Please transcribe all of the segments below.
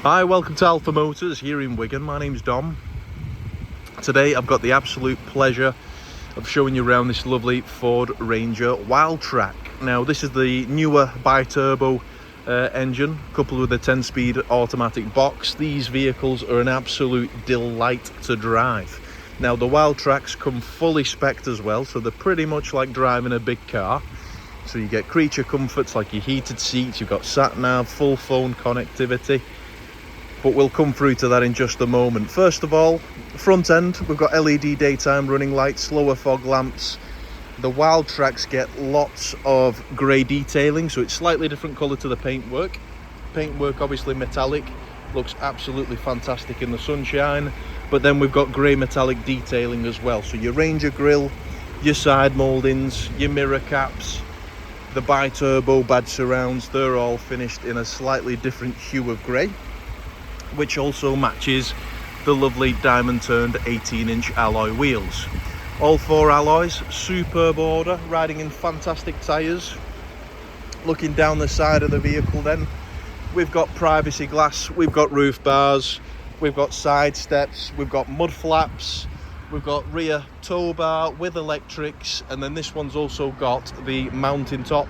Hi, welcome to Alpha Motors here in Wigan. My name's Dom. Today I've got the absolute pleasure of showing you around this lovely Ford Ranger Wildtrak. Now this is the newer bi-turbo engine coupled with a 10-speed automatic box. These vehicles are an absolute delight to drive. Now the Wildtraks come fully spec'd as well, so they're pretty much like driving a big car. So you get creature comforts like your heated seats, you've got sat-nav, full phone connectivity. But we'll come through to that in just a moment. First of all, front end, we've got LED daytime running lights, lower fog lamps. The Wildtraks get lots of grey detailing, so it's slightly different colour to the paintwork. Paintwork obviously metallic, looks absolutely fantastic in the sunshine. But then we've got grey metallic detailing as well. So your Ranger grille, your side mouldings, your mirror caps, the bi-turbo badge surrounds, they're all finished in a slightly different hue of grey, which also matches the lovely diamond turned 18-inch alloy wheels. All four alloys, superb order, riding in fantastic tyres. Looking down the side of the vehicle then, we've got privacy glass, we've got roof bars, we've got side steps, we've got mud flaps, we've got rear tow bar with electrics, and then this one's also got the mountain top,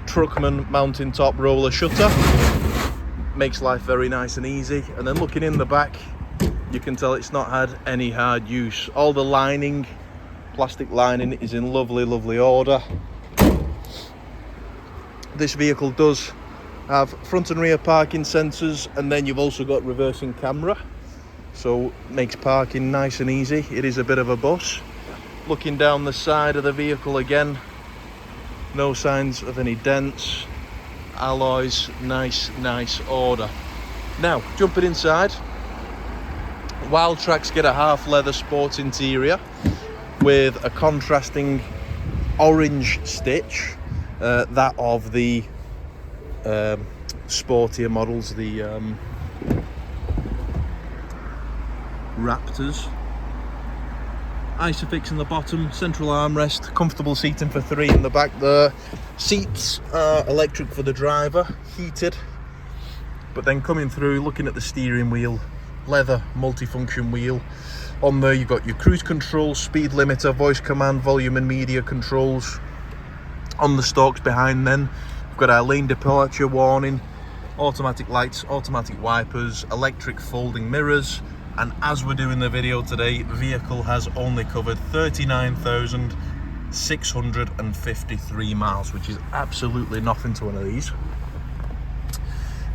Truckman mountain top roller shutter. Makes life very nice and easy. And then looking in the back, you can tell it's not had any hard use. All the lining, plastic lining, is in lovely order. This vehicle does have front and rear parking sensors, and then you've also got reversing camera, so makes parking nice and easy. It is a bit of a bus. Looking down the side of the vehicle again, no signs of any dents. Alloys, nice order. Now jumping inside, Wildtraks get a half leather sport interior with a contrasting orange stitch, that of the sportier models, the Raptors. Isofix in the bottom, central armrest, comfortable seating for three in the back there. Seats are electric for the driver, heated. But then coming through, looking at the steering wheel, leather multifunction wheel. On there you've got your cruise control, speed limiter, voice command, volume and media controls. On the stalks behind then, we've got our lane departure warning, automatic lights, automatic wipers, electric folding mirrors. And as we're doing the video today, the vehicle has only covered 39,653 miles, which is absolutely nothing to one of these.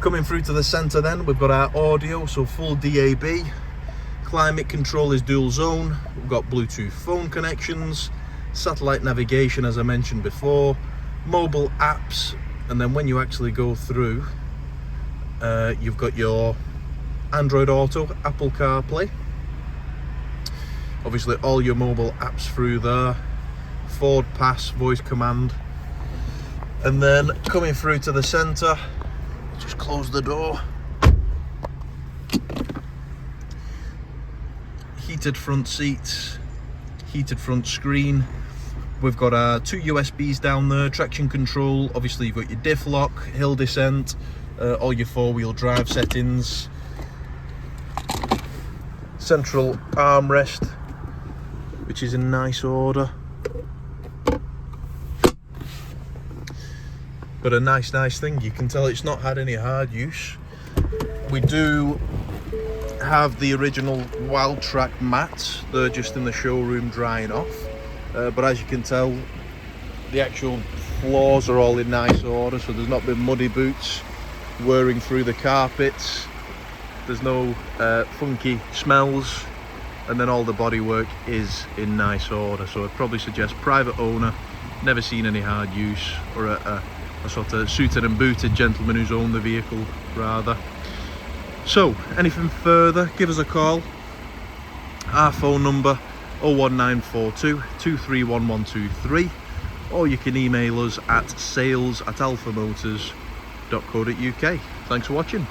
Coming through to the centre then, we've got our audio, so full DAB. Climate control is dual zone. We've got Bluetooth phone connections, satellite navigation as I mentioned before, mobile apps, and then when you actually go through, you've got your Android Auto, Apple CarPlay, obviously all your mobile apps through there, FordPass, voice command. And then coming through to the centre, just close the door, heated front seats, heated front screen. We've got our two USBs down there, traction control, obviously you've got your diff lock, hill descent, all your four-wheel drive settings, central armrest, which is in nice order. But a nice thing, you can tell it's not had any hard use. We do have the original Wildtrak mats, they're just in the showroom drying off. But as you can tell, the actual floors are all in nice order, so there's not been muddy boots whirring through the carpets. There's no funky smells, and then all the bodywork is in nice order. So I'd probably suggest private owner, never seen any hard use, or a sort of suited and booted gentleman who's owned the vehicle rather. So anything further, give us a call. Our phone number 01942 231123, or you can email us at sales@alphamotors.co.uk. Thanks for watching.